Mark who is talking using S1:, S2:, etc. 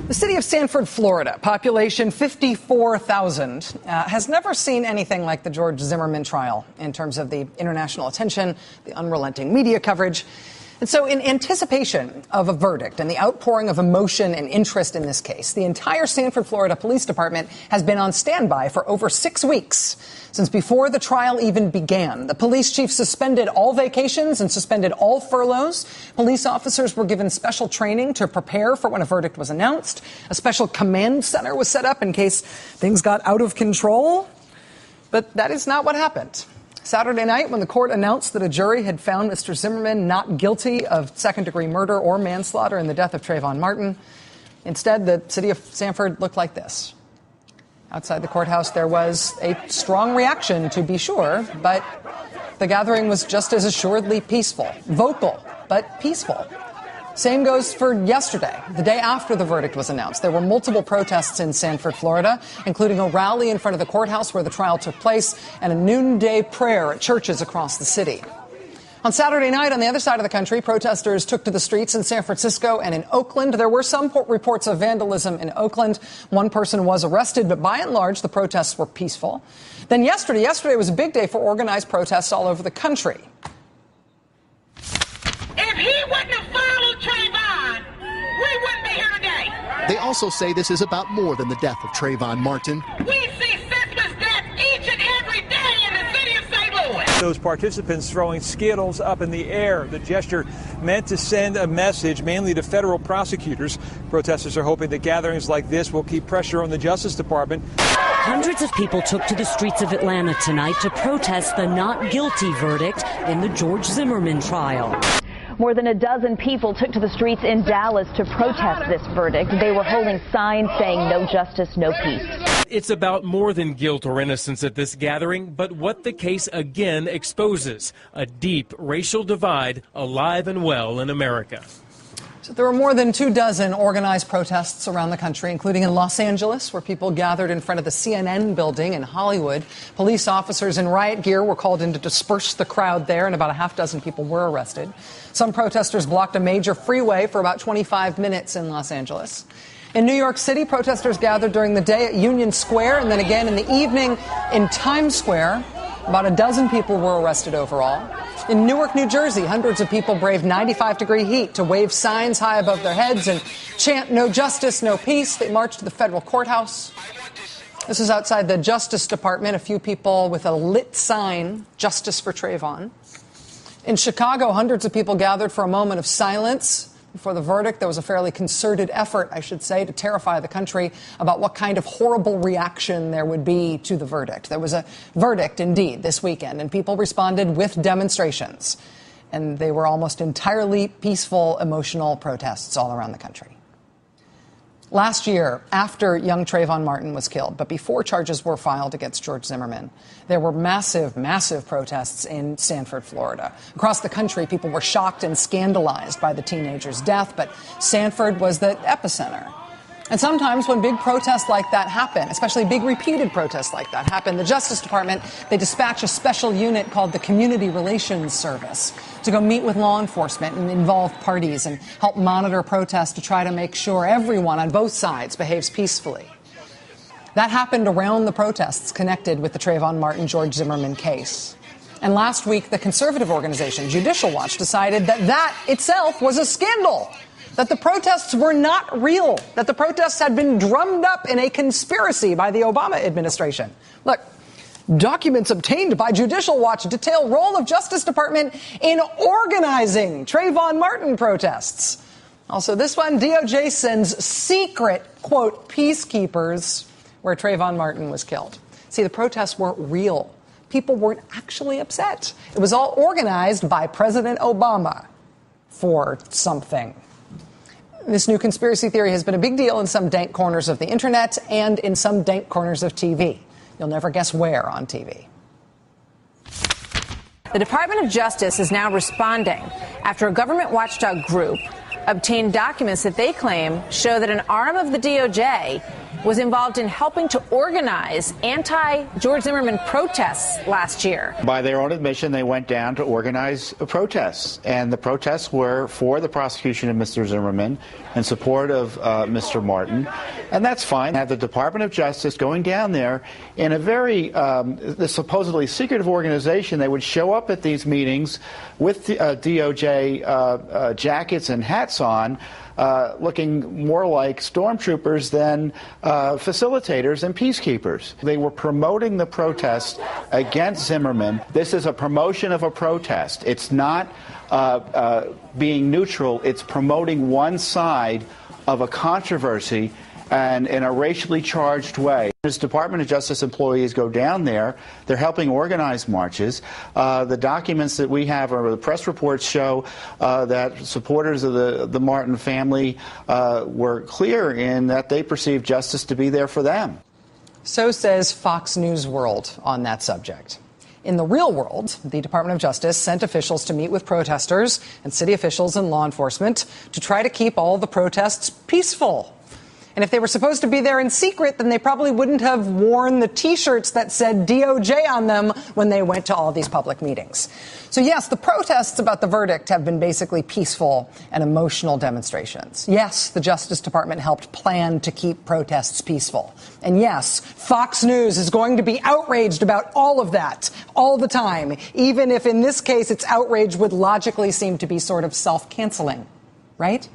S1: The city of Sanford, Florida, population 54,000, has never seen anything like the George Zimmerman trial in terms of the international attention, the unrelenting media coverage. And so in anticipation of a verdict and the outpouring of emotion and interest in this case, the entire Sanford, Florida Police Department has been on standby for over 6 weeks. Since before the trial even began, the police chief suspended all vacations and suspended all furloughs. Police officers were given special training to prepare for when a verdict was announced. A special command center was set up in case things got out of control. But that is not what happened. Saturday night, when the court announced that a jury had found Mr. Zimmerman not guilty of second-degree murder or manslaughter in the death of Trayvon Martin, instead, the city of Sanford looked like this. Outside the courthouse, there was a strong reaction, to be sure, but the gathering was just as assuredly peaceful, vocal, but peaceful. Same goes for yesterday, the day after the verdict was announced. There were multiple protests in Sanford, Florida, including a rally in front of the courthouse where the trial took place and a noonday prayer at churches across the city. On Saturday night, on the other side of the country, protesters took to the streets in San Francisco and in Oakland. There were some reports of vandalism in Oakland. One person was arrested, but by and large, the protests were peaceful. Then yesterday was a big day for organized protests all over the country.
S2: If he wouldn't have followed Trayvon, we wouldn't be here today.
S3: They also say this is about more than the death of Trayvon Martin.
S2: We see senseless death each and every day in the city of St. Louis.
S4: Those participants throwing Skittles up in the air. The gesture meant to send a message mainly to federal prosecutors. Protesters are hoping that gatherings like this will keep pressure on the Justice Department.
S5: Hundreds of people took to the streets of Atlanta tonight to protest the not guilty verdict in the George Zimmerman trial.
S6: More than a dozen people took to the streets in Dallas to protest this verdict. They were holding signs saying no justice, no peace.
S7: It's about more than guilt or innocence at this gathering, but what the case again exposes, a deep racial divide alive and well in America.
S1: So there were more than 24 organized protests around the country, including in Los Angeles, where people gathered in front of the CNN building in Hollywood. Police officers in riot gear were called in to disperse the crowd there, and about a half dozen people were arrested. Some protesters blocked a major freeway for about 25 minutes in Los Angeles. In New York City, protesters gathered during the day at Union Square and then again in the evening in Times Square. About a dozen people were arrested overall. In Newark, New Jersey, hundreds of people braved 95-degree heat to wave signs high above their heads and chant "No justice, no peace." They marched to the federal courthouse. This is outside the Justice Department. A few people with a lit sign, "Justice for Trayvon." In Chicago, hundreds of people gathered for a moment of silence before the verdict. There was a fairly concerted effort, I should say, to terrify the country about what kind of horrible reaction there would be to the verdict. There was a verdict, indeed, this weekend, and people responded with demonstrations. And they were almost entirely peaceful, emotional protests all around the country. Last year, after young Trayvon Martin was killed, but before charges were filed against George Zimmerman, there were massive protests in Sanford, Florida. Across the country, people were shocked and scandalized by the teenager's death, but Sanford was the epicenter. And sometimes when big protests like that happen, especially big repeated protests like that happen, the Justice Department, they dispatch a special unit called the Community Relations Service to go meet with law enforcement and involve parties and help monitor protests to try to make sure everyone on both sides behaves peacefully. That happened around the protests connected with the Trayvon Martin, George Zimmerman case. And last week, the conservative organization Judicial Watch decided that that itself was a scandal, that the protests were not real, that the protests had been drummed up in a conspiracy by the Obama administration. Look, documents obtained by Judicial Watch detail role of Justice Department in organizing Trayvon Martin protests. Also, this one, DOJ sends secret, quote, peacekeepers where Trayvon Martin was killed. See, the protests weren't real. People weren't actually upset. It was all organized by President Obama for something. This new conspiracy theory has been a big deal in some dank corners of the internet and in some dank corners of TV. You'll never guess where on TV.
S8: The Department of Justice is now responding after a government watchdog group obtained documents that they claim show that an arm of the DOJ was involved in helping to organize anti-George Zimmerman protests last year.
S9: By their own admission, they went down to organize protests, and the protests were for the prosecution of Mr. Zimmerman in support of Mr. Martin, and that's fine. Have the Department of Justice going down there in a very the supposedly secretive organization. They would show up at these meetings with DOJ jackets and hats on, looking more like stormtroopers than facilitators and peacekeepers. They were promoting the protest against Zimmerman. This is a promotion of a protest. It's not being neutral. It's promoting one side of a controversy and in a racially charged way. As Department of Justice employees go down there, they're helping organize marches. The documents that we have, or the press reports, show that supporters of the Martin family were clear in that they perceived justice to be there for them.
S1: So says Fox News World on that subject. In the real world, the Department of Justice sent officials to meet with protesters and city officials and law enforcement to try to keep all the protests peaceful. And if they were supposed to be there in secret, then they probably wouldn't have worn the T-shirts that said DOJ on them when they went to all these public meetings. So, yes, the protests about the verdict have been basically peaceful and emotional demonstrations. Yes, the Justice Department helped plan to keep protests peaceful. And yes, Fox News is going to be outraged about all of that all the time, even if in this case its outrage would logically seem to be sort of self-canceling, right?